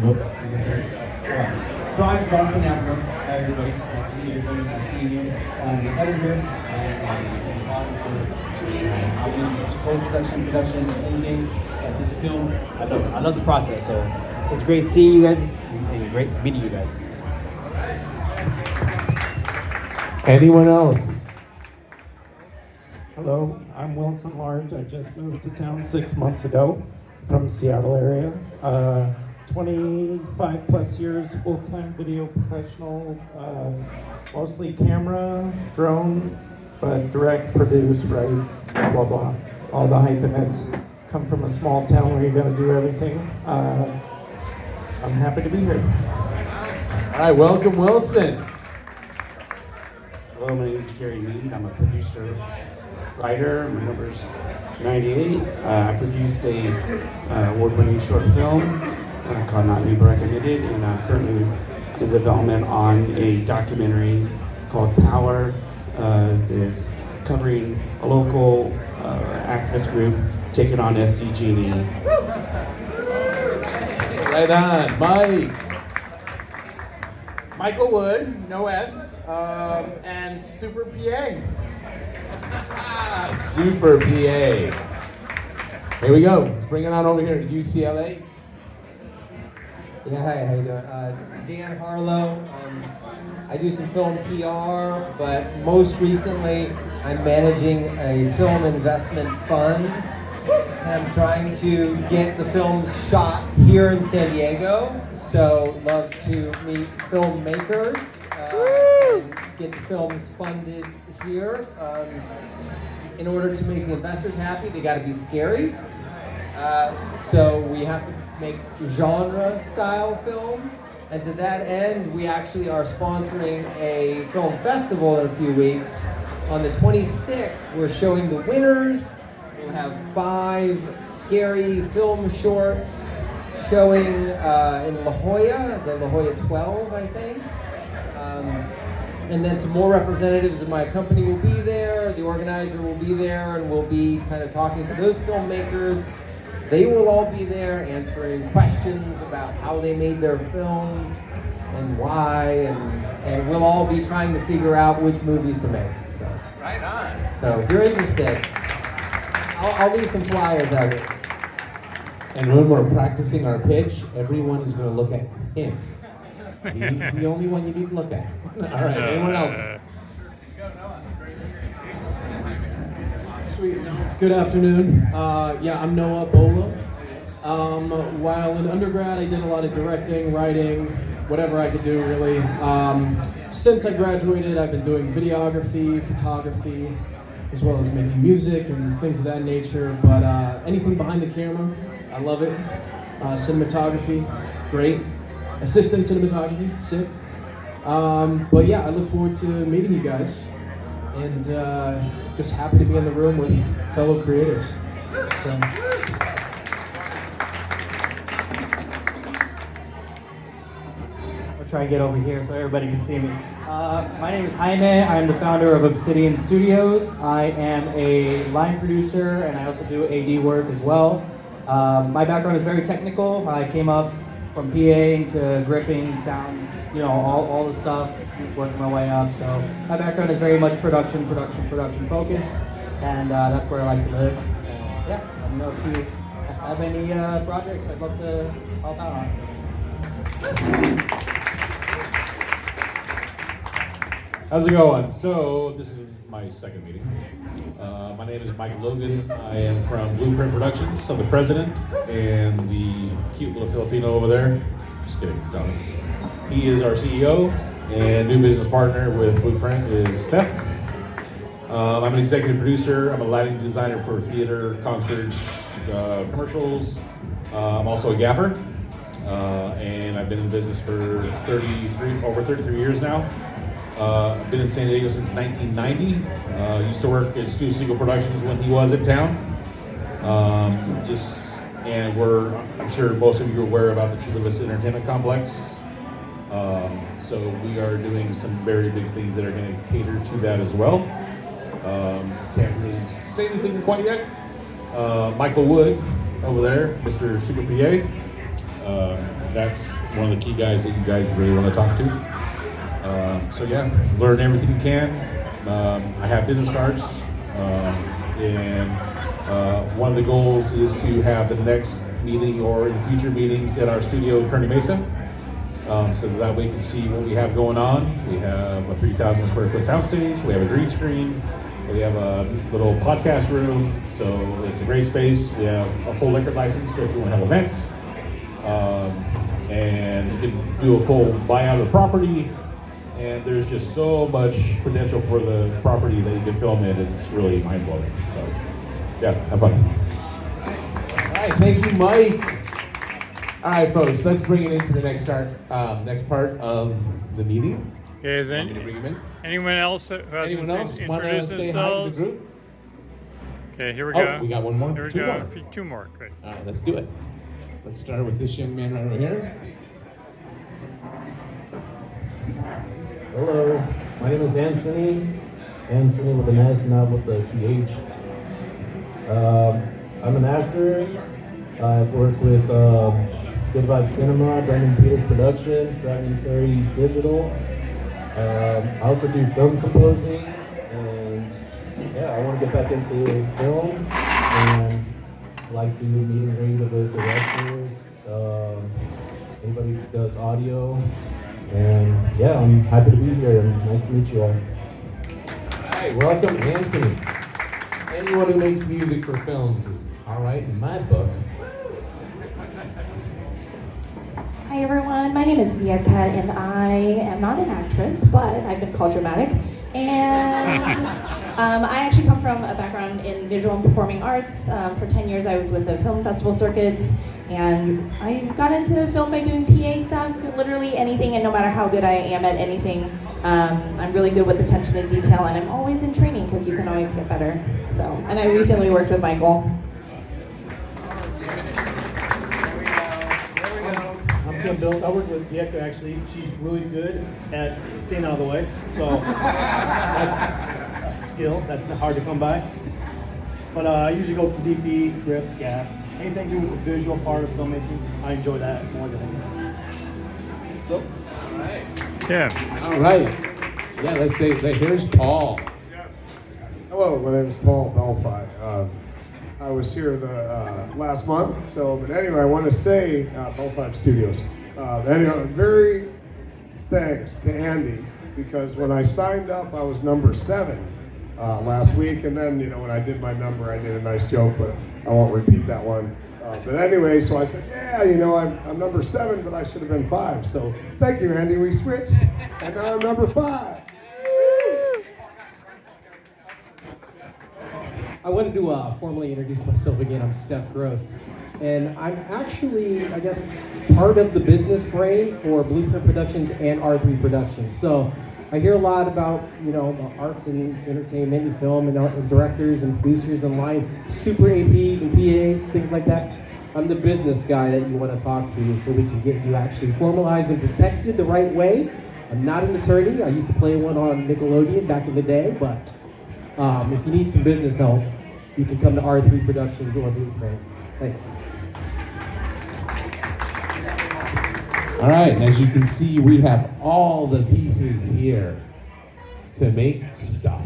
Nope. Yeah. So I'm Jonathan Appleton. Hi everybody. Nice to meet everybody. Nice to meet you. I'm the editor and I'm the cinematographer. I'll do post-production, production, anything that's into film. I love the process. So it's great seeing you guys and great meeting you guys. Anyone else? Hello, I'm Wilson Large. I just moved to town 6 months ago from Seattle area. 25 plus years full-time video professional, mostly camera, drone, but direct, produce, write, blah, blah, blah. All the hyphenates come from a small town where you gotta do everything. I'm happy to be here. All right, welcome Wilson. Hello, my name is Gary Mead. I'm a producer, writer. My number's 98. I produced a award-winning short film called Not New But Recommended, and I'm currently in development on a documentary called Power. Is covering a local activist group taking on SDG&E. Right on, Mike. Michael Wood, no S, and Super PA. Super PA. Here we go. Let's bring it on over here to UCLA. Yeah, hi, how you doing? Dan Harlow. I do some film PR, but most recently I'm managing a film investment fund. And I'm trying to get the films shot here in San Diego, so love to meet filmmakers and get the films funded here. In order to make the investors happy, they got to be scary. So we have to make genre-style films, and to that end, we actually are sponsoring a film festival in a few weeks. On the 26th, we're showing the winners. We'll have 5 scary film shorts showing in La Jolla, the La Jolla 12, I think. And then some more representatives of my company will be there, the organizer will be there, and we'll be kind of talking to those filmmakers. They will all be there answering questions about how they made their films and why, and we'll all be trying to figure out which movies to make. So, Right on. so if you're interested, I'll leave some flyers out here. And when we're practicing our pitch, everyone is going to look at him. He's the only one you need to look at. All right, anyone else? Sweet. Good afternoon. I'm Noah Bola. While in undergrad, I did a lot of directing, writing, whatever I could do, really. Since I graduated, I've been doing videography, photography, as well as making music and things of that nature. But anything behind the camera, I love it. Cinematography, great. Assistant cinematography, sick. But yeah, I look forward to meeting you guys. And just happy to be in the room with fellow creatives. So. I'll try and get over here so everybody can see me. My name is Jaime. I'm the founder of Obsidian Studios. I am a line producer and I also do AD work as well. My background is very technical. I came up from PAing to gripping, sound, all the stuff, working my way up. So my background is very much production focused, and that's where I like to live. I don't know if you have any projects I'd love to help out on. How's it going? So this is my second meeting. My name is Mike Logan. I am from Blueprint Productions. I'm the president, and the cute little Filipino over there. Just kidding, Johnny. He is our CEO, and new business partner with Blueprint is Steph. I'm an executive producer. I'm a lighting designer for theater, concerts, commercials. I'm also a gaffer, and I've been in business for over 33 years now. I've been in San Diego since 1990. Used to work at Stu Siegel Productions when he was in town. I'm sure most of you are aware about the Chula Vista Entertainment Complex. So we are doing some very big things that are going to cater to that as well. Can't really say anything quite yet. Michael Wood over there, Mr. Super PA. that's one of the key guys that you guys really want to talk to. So yeah, learn everything you can. I have business cards, and one of the goals is to have the next meeting or in future meetings at our studio in Kearney Mesa, so that way you can see what we have going on. We have a 3,000 square foot soundstage, we have a green screen, we have a little podcast room, so it's a great space. We have a full liquor license, so if you want to have events, and you can do a full buyout of the property, and there's just so much potential for the property that you can film in. It's really mind-blowing. So yeah, have fun. All right, thank you, Mike. All right, folks, let's bring it into the next part of the meeting. Okay, is Want me to bring him in? anyone else that hasn't Anyone else want to introduced say hi to the themselves? group? Okay, here we Oh, go. we got one more. Here we Two go. more. Two more. Good. All right, let's do it. Let's start with this young man right over here. Hello, my name is Anthony. Anthony with an S, not with the TH. I'm an actor. I've worked with Good Vibe Cinema, Brandon Peters Production, Dragon Fairy Digital. I also do film composing, and yeah, I want to get back into film and like to meet and greet with directors, anybody who does audio. And yeah, I'm happy to be here and nice to meet you all. All right, welcome, Anthony. Anyone who makes music for films is all right in my book. Hi everyone, my name is Vieta and I am not an actress, but I've been called dramatic. And I actually come from a background in visual and performing arts. For 10 years I was with the film festival circuits, and I got into film by doing PA stuff, literally anything, and no matter how good I am at anything, I'm really good with attention to detail, and I'm always in training because you can always get better. So, and I recently worked with Michael. I'm Tim Bills. I work with Vieta actually. She's really good at staying out of the way. So that's a skill. That's not hard to come by. But I usually go for DP, grip, gap. Anything to do with the visual part of filmmaking, I enjoy that more than anything. So. All right. Yeah. All right. Yeah, let's say that. Here's Paul. Yes. Hello, my name is Paul Belfi. I was here the last month, but anyway, I want to say Belfi Studios. Anyway, very thanks to Andy, because when I signed up, I was number 7 last week, and then when I did my number, I did a nice joke, but I won't repeat that one. But anyway, so I said, yeah, I'm number 7, but I should have been 5. So thank you, Andy. We switched, and now I'm number 5. I wanted to formally introduce myself again. I'm Steph Gross, and I'm actually, I guess, part of the business brain for Blueprint Productions and R3 Productions. So I hear a lot about, the arts and entertainment and film and directors and producers and live, super APs and PAs, things like that. I'm the business guy that you want to talk to so we can get you actually formalized and protected the right way. I'm not an attorney. I used to play one on Nickelodeon back in the day, but if you need some business help, you can come to R3 Productions or Blueprint. Thanks. All right, and as you can see, we have all the pieces here to make stuff.